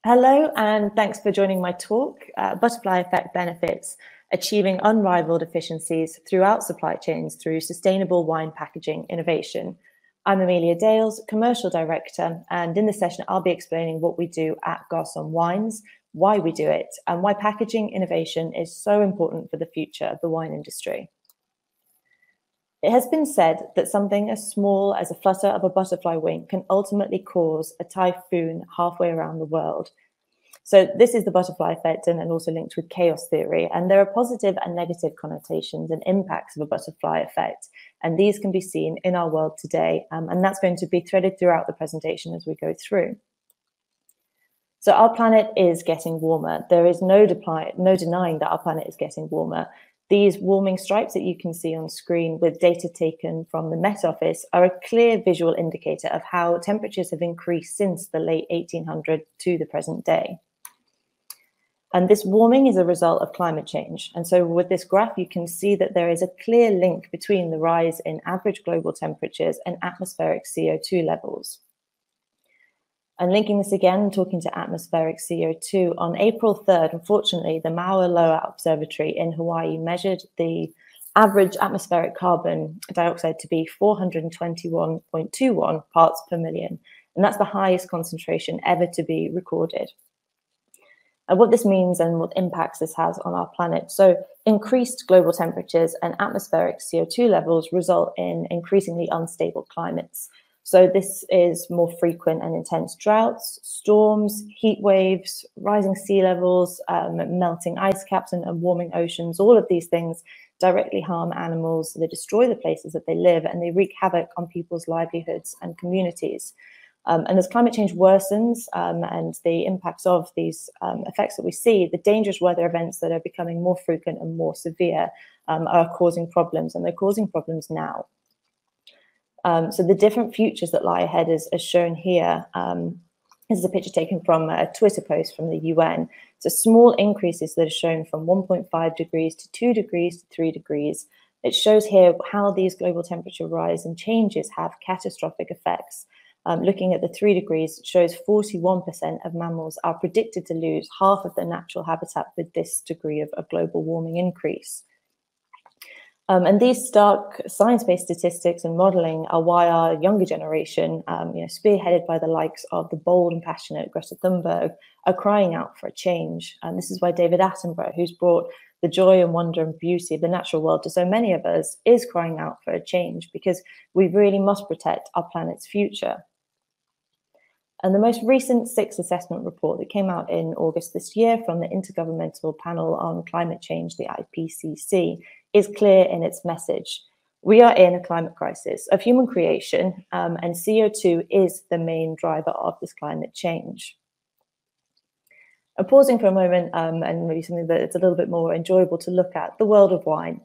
Hello, and thanks for joining my talk, Butterfly Effect Benefits, Achieving Unrivaled Efficiencies Throughout Supply Chains Through Sustainable Wine Packaging Innovation. I'm Amelia Dales, Commercial Director, and in this session, I'll be explaining what we do at Garçon Wines, why we do it, and why packaging innovation is so important for the future of the wine industry. It has been said that something as small as a flutter of a butterfly wing can ultimately cause a typhoon halfway around the world. So this is the butterfly effect and also linked with chaos theory. And there are positive and negative connotations and impacts of a butterfly effect. And these can be seen in our world today. And that's going to be threaded throughout the presentation as we go through. So our planet is getting warmer. There is no denying that our planet is getting warmer. These warming stripes that you can see on screen with data taken from the Met Office are a clear visual indicator of how temperatures have increased since the late 1800s to the present day. And this warming is a result of climate change. And so with this graph, you can see that there is a clear link between the rise in average global temperatures and atmospheric CO2 levels. And linking this again, talking to atmospheric CO2, on April 3rd, unfortunately, the Mauna Loa Observatory in Hawaii measured the average atmospheric carbon dioxide to be 421.21 parts per million. And that's the highest concentration ever to be recorded. And what this means and what impacts this has on our planet. So increased global temperatures and atmospheric CO2 levels result in increasingly unstable climates. So this is more frequent and intense droughts, storms, heat waves, rising sea levels, melting ice caps and warming oceans. All of these things directly harm animals. They destroy the places that they live and they wreak havoc on people's livelihoods and communities. And as climate change worsens and the impacts of these effects that we see, the dangerous weather events that are becoming more frequent and more severe are causing problems, and they're causing problems now. So the different futures that lie ahead is shown here. This is a picture taken from a Twitter post from the UN. So small increases that are shown from 1.5 degrees to 2 degrees to 3 degrees. It shows here how these global temperature rise and changes have catastrophic effects. Looking at the 3 degrees, it shows 41% of mammals are predicted to lose half of their natural habitat with this degree of a global warming increase. And these stark science-based statistics and modelling are why our younger generation, spearheaded by the likes of the bold and passionate Greta Thunberg, are crying out for a change. And this is why David Attenborough, who's brought the joy and wonder and beauty of the natural world to so many of us, is crying out for a change, because we really must protect our planet's future. And the most recent sixth assessment report that came out in August this year from the Intergovernmental Panel on Climate Change, the IPCC, is clear in its message. We are in a climate crisis of human creation, and CO2 is the main driver of this climate change. Pausing for a moment, and maybe something that's a little bit more enjoyable to look at, the world of wine.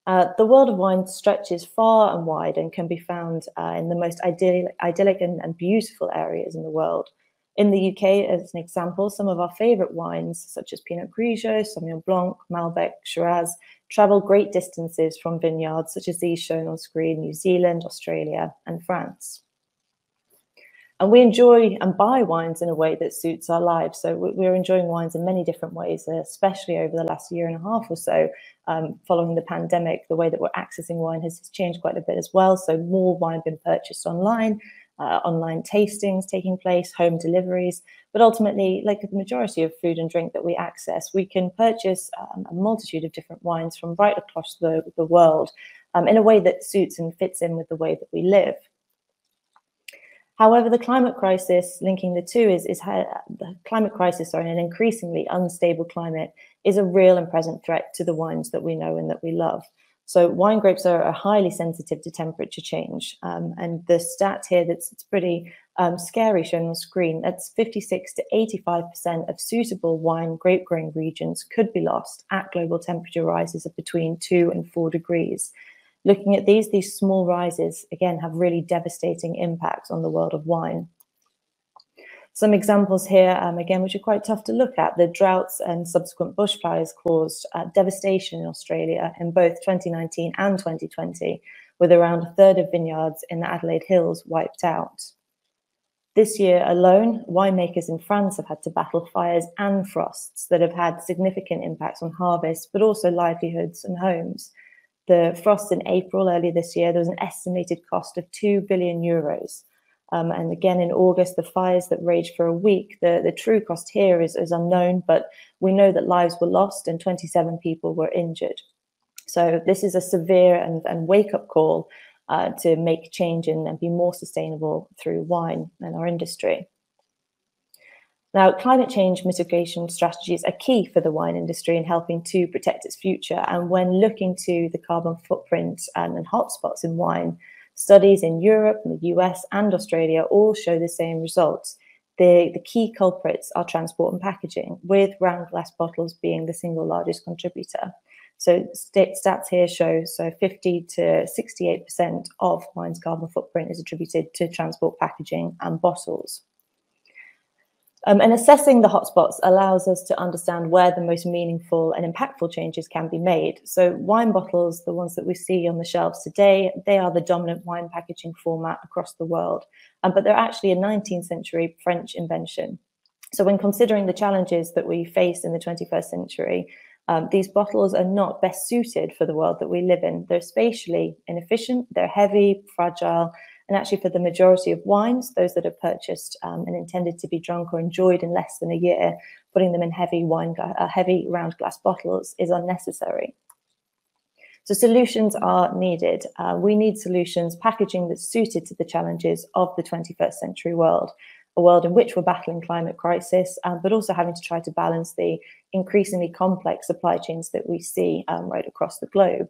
The world of wine stretches far and wide and can be found in the most idyllic and beautiful areas in the world. In the UK, as an example, some of our favourite wines, such as Pinot Grigio, Sauvignon Blanc, Malbec, Shiraz, travel great distances from vineyards such as these shown on screen, New Zealand, Australia, and France. And we enjoy and buy wines in a way that suits our lives. So we're enjoying wines in many different ways, especially over the last year and a half or so. Following the pandemic, the way that we're accessing wine has changed quite a bit as well. So more wine being purchased online, online tastings taking place, home deliveries. But ultimately, like the majority of food and drink that we access, we can purchase a multitude of different wines from right across the world in a way that suits and fits in with the way that we live. However, the climate crisis, linking the two, is how the climate crisis, an increasingly unstable climate, is a real and present threat to the wines that we know and that we love. So wine grapes are highly sensitive to temperature change. And the stat here that's pretty scary shown on screen, that's 56 to 85% of suitable wine grape growing regions could be lost at global temperature rises of between 2 and 4 degrees. Looking at these small rises, again, have really devastating impacts on the world of wine. Some examples here, again, which are quite tough to look at. The droughts and subsequent bushfires caused devastation in Australia in both 2019 and 2020, with around a third of vineyards in the Adelaide Hills wiped out. This year alone, winemakers in France have had to battle fires and frosts that have had significant impacts on harvests, but also livelihoods and homes. The frosts in April earlier this year, there was an estimated cost of €2 billion. And again, in August, the fires that raged for a week, the true cost here is unknown, but we know that lives were lost and 27 people were injured. So this is a severe and wake-up call to make change and be more sustainable through wine and our industry. Now, climate change mitigation strategies are key for the wine industry in helping to protect its future. And when looking to the carbon footprint and hotspots in wine, studies in Europe, the US, and Australia all show the same results. The key culprits are transport and packaging, with round glass bottles being the single largest contributor. So stats here show 50 to 68% of wine's carbon footprint is attributed to transport, packaging, and bottles. And assessing the hotspots allows us to understand where the most meaningful and impactful changes can be made. So wine bottles, the ones that we see on the shelves today, they are the dominant wine packaging format across the world, but they're actually a 19th century French invention. So when considering the challenges that we face in the 21st century, these bottles are not best suited for the world that we live in. They're spatially inefficient, they're heavy, fragile, and actually for the majority of wines, those that are purchased and intended to be drunk or enjoyed in less than a year, putting them in heavy round glass bottles is unnecessary. So solutions are needed. We need solutions, packaging that's suited to the challenges of the 21st century world, a world in which we're battling climate crisis, but also having to try to balance the increasingly complex supply chains that we see right across the globe.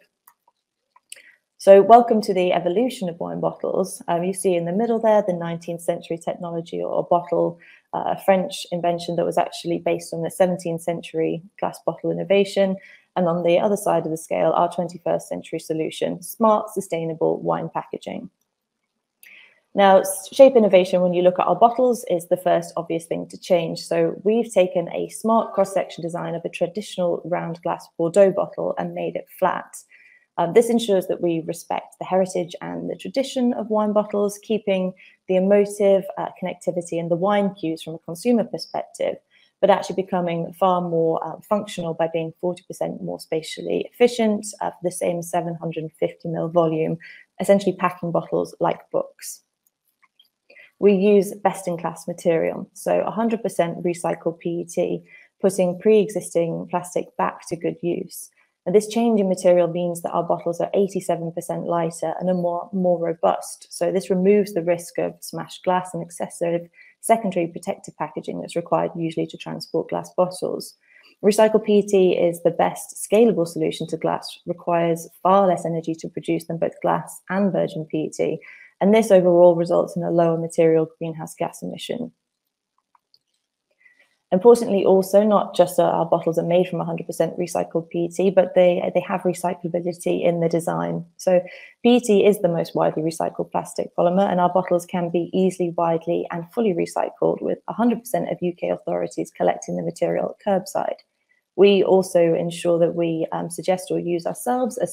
So welcome to the evolution of wine bottles. You see in the middle there, the 19th century technology or bottle, a French invention that was actually based on the 17th century glass bottle innovation. And on the other side of the scale, our 21st century solution, smart, sustainable wine packaging. Now, shape innovation, when you look at our bottles, is the first obvious thing to change. So we've taken a smart cross-section design of a traditional round glass Bordeaux bottle and made it flat. This ensures that we respect the heritage and the tradition of wine bottles, keeping the emotive connectivity and the wine cues from a consumer perspective, but actually becoming far more functional by being 40% more spatially efficient for the same 750 ml volume, essentially packing bottles like books. We use best-in-class material, so 100% recycled PET, putting pre-existing plastic back to good use. And this change in material means that our bottles are 87% lighter and are more robust. So this removes the risk of smashed glass and excessive secondary protective packaging that's required usually to transport glass bottles. Recycled PET is the best scalable solution to glass, requires far less energy to produce than both glass and virgin PET. And this overall results in a lower material greenhouse gas emission. Importantly, also, not just our bottles are made from 100% recycled PET, but they have recyclability in the design. So PET is the most widely recycled plastic polymer, and our bottles can be easily, widely, and fully recycled, with 100% of UK authorities collecting the material at curbside. We also ensure that we suggest or use ourselves a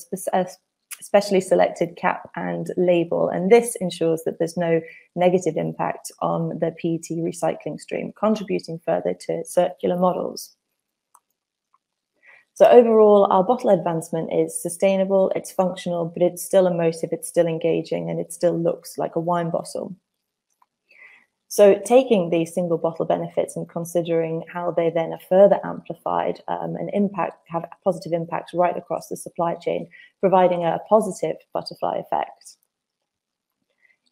specially selected cap and label, and this ensures that there's no negative impact on the PET recycling stream, contributing further to circular models. So overall, our bottle advancement is sustainable, it's functional, but it's still emotive, it's still engaging, and it still looks like a wine bottle. So taking these single bottle benefits and considering how they then are further amplified and have positive impacts right across the supply chain, providing a positive butterfly effect.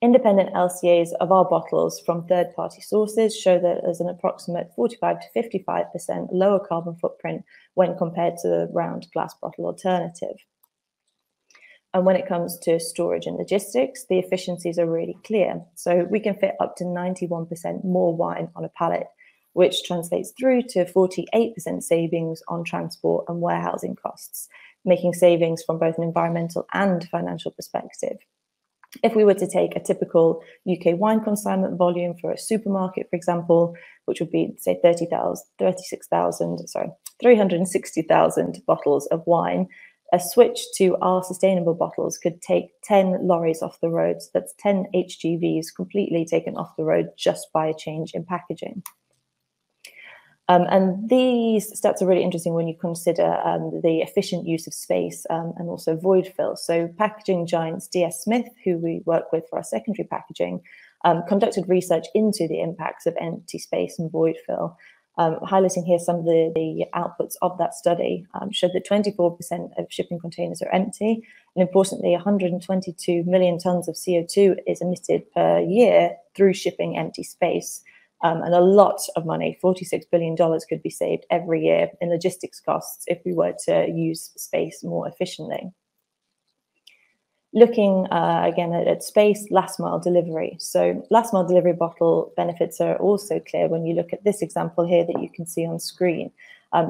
Independent LCAs of our bottles from third-party sources show that there's an approximate 45 to 55% lower carbon footprint when compared to the round glass bottle alternative. And when it comes to storage and logistics, the efficiencies are really clear. So we can fit up to 91% more wine on a pallet, which translates through to 48% savings on transport and warehousing costs, making savings from both an environmental and financial perspective. If we were to take a typical UK wine consignment volume for a supermarket, for example, which would be, say, 360,000 bottles of wine, A switch to our sustainable bottles could take 10 lorries off the road. So that's 10 HGVs completely taken off the road just by a change in packaging. And these stats are really interesting when you consider the efficient use of space and also void fill. So packaging giants DS Smith, who we work with for our secondary packaging, conducted research into the impacts of empty space and void fill. Highlighting here some of the outputs of that study, showed that 24% of shipping containers are empty, and importantly, 122 million tons of CO2 is emitted per year through shipping empty space. And a lot of money, $46 billion, could be saved every year in logistics costs if we were to use space more efficiently. Looking again at space, last mile delivery. So last mile delivery bottle benefits are also clear when you look at this example here that you can see on screen.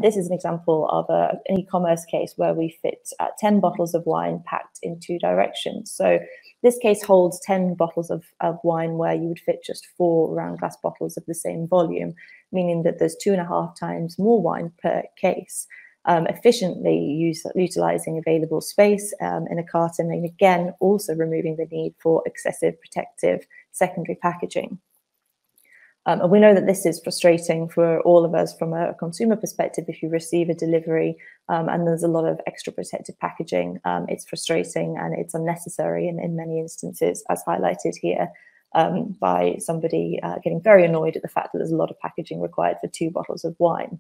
This is an example of an e-commerce case where we fit 10 bottles of wine packed in 2 directions. So this case holds 10 bottles of wine where you would fit just 4 round glass bottles of the same volume, meaning that there's 2.5 times more wine per case. Efficiently utilizing available space in a carton, and again, also removing the need for excessive protective secondary packaging. And we know that this is frustrating for all of us from a consumer perspective. If you receive a delivery and there's a lot of extra protective packaging, it's frustrating and it's unnecessary in many instances, as highlighted here by somebody getting very annoyed at the fact that there's a lot of packaging required for 2 bottles of wine.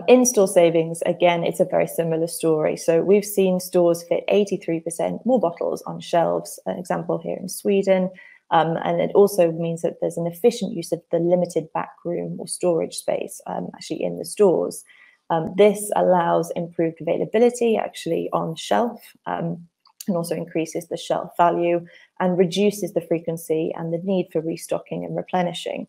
In-store savings, again, it's a very similar story. So we've seen stores fit 83% more bottles on shelves, an example here in Sweden. And it also means that there's an efficient use of the limited back room or storage space actually in the stores. This allows improved availability actually on shelf and also increases the shelf value and reduces the frequency and the need for restocking and replenishing.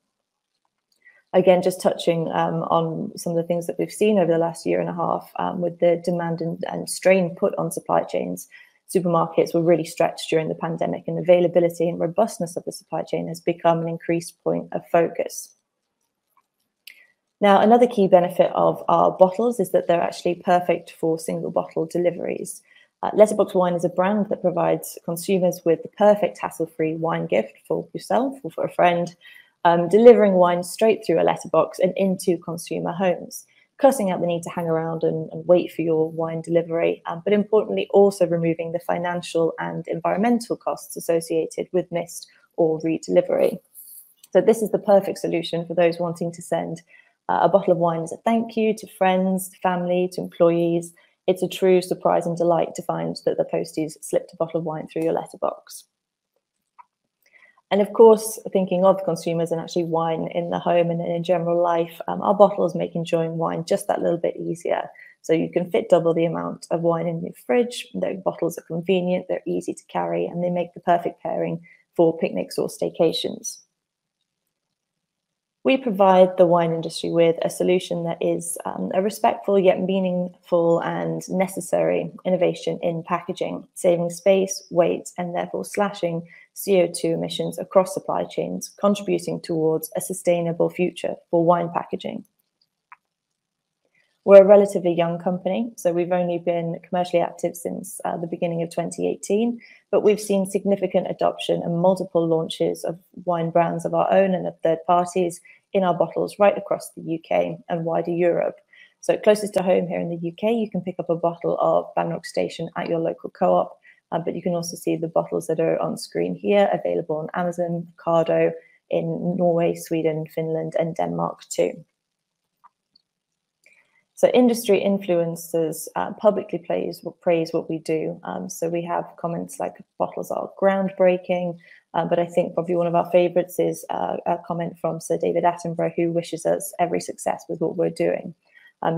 Again, just touching on some of the things that we've seen over the last 1.5 years with the demand and strain put on supply chains. Supermarkets were really stretched during the pandemic, and availability and robustness of the supply chain has become an increased point of focus. Now, another key benefit of our bottles is that they're actually perfect for single bottle deliveries. Letterbox Wine is a brand that provides consumers with the perfect hassle-free wine gift for yourself or for a friend, delivering wine straight through a letterbox and into consumer homes, cutting out the need to hang around and wait for your wine delivery, but importantly also removing the financial and environmental costs associated with missed or redelivery. So this is the perfect solution for those wanting to send a bottle of wine as a thank you to friends, family, to employees. It's a true surprise and delight to find that the posties slipped a bottle of wine through your letterbox. And of course, thinking of consumers and actually wine in the home and in general life, our bottles make enjoying wine just that little bit easier. So you can fit double the amount of wine in your fridge. The bottles are convenient, they're easy to carry, and they make the perfect pairing for picnics or staycations. We provide the wine industry with a solution that is a respectful yet meaningful and necessary innovation in packaging, saving space, weight, and therefore slashing CO2 emissions across supply chains, contributing towards a sustainable future for wine packaging. We're a relatively young company, so we've only been commercially active since the beginning of 2018, but we've seen significant adoption and multiple launches of wine brands of our own and of third parties in our bottles right across the UK and wider Europe. So closest to home here in the UK, you can pick up a bottle of Banrock Station at your local co-op, but you can also see the bottles that are on screen here available on Amazon, Cardo in Norway, Sweden, Finland, and Denmark too. So industry influencers publicly praise what we do. So we have comments like bottles are groundbreaking, but I think probably one of our favorites is a comment from Sir David Attenborough, who wishes us every success with what we're doing.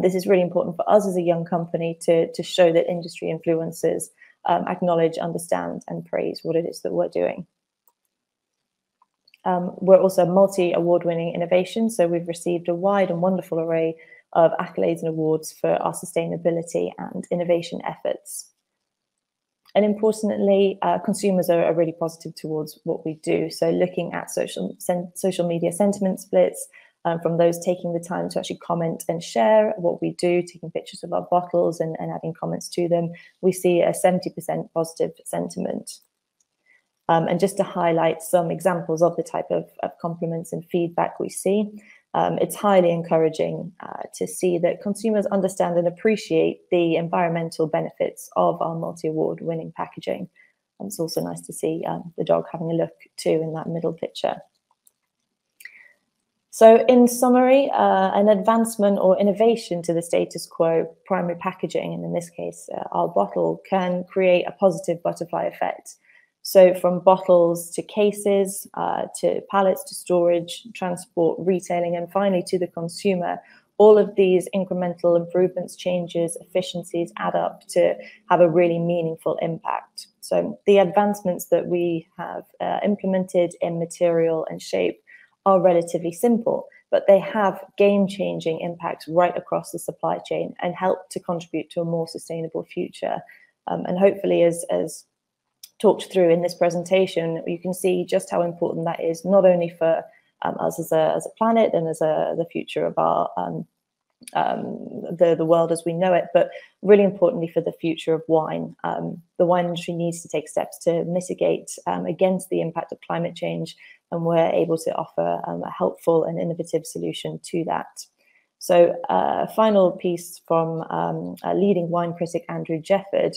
This is really important for us as a young company to show that industry influencers acknowledge, understand, and praise what it is that we're doing. We're also multi-award-winning innovation, so we've received a wide and wonderful array of accolades and awards for our sustainability and innovation efforts. And importantly, consumers are really positive towards what we do. So looking at social media sentiment splits, from those taking the time to actually comment and share what we do, taking pictures of our bottles and adding comments to them, we see a 70% positive sentiment. And just to highlight some examples of the type of compliments and feedback we see, it's highly encouraging to see that consumers understand and appreciate the environmental benefits of our multi-award winning packaging. And it's also nice to see the dog having a look too in that middle picture. So in summary, an advancement or innovation to the status quo primary packaging, and in this case, our bottle, can create a positive butterfly effect. So from bottles to cases, to pallets, to storage, transport, retailing, and finally to the consumer, all of these incremental improvements, changes, efficiencies add up to have a really meaningful impact. So the advancements that we have implemented in material and shape are relatively simple, but they have game-changing impacts right across the supply chain and help to contribute to a more sustainable future. And hopefully, as talked through in this presentation, you can see just how important that is, not only for us as a planet and as the future of our the world as we know it, but really importantly for the future of wine. The wine industry needs to take steps to mitigate against the impact of climate change, and we're able to offer a helpful and innovative solution to that. So a final piece from a leading wine critic, Andrew Jefford,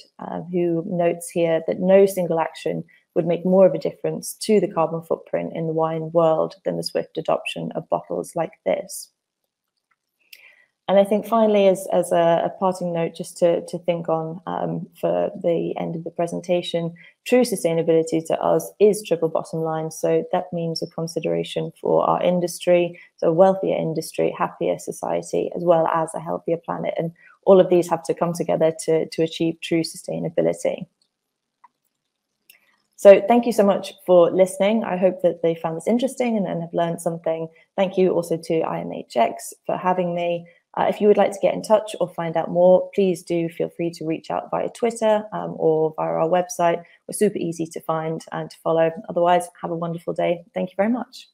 who notes here that no single action would make more of a difference to the carbon footprint in the wine world than the swift adoption of bottles like this. And I think finally, as a parting note, just to think on for the end of the presentation, true sustainability to us is triple bottom line. So that means a consideration for our industry, so a wealthier industry, happier society, as well as a healthier planet. And all of these have to come together to achieve true sustainability. So thank you so much for listening. I hope that they found this interesting and have learned something. Thank you also to IMHX for having me. If you would like to get in touch or find out more, please do feel free to reach out via Twitter or via our website. We're super easy to find and to follow. Otherwise, have a wonderful day. Thank you very much.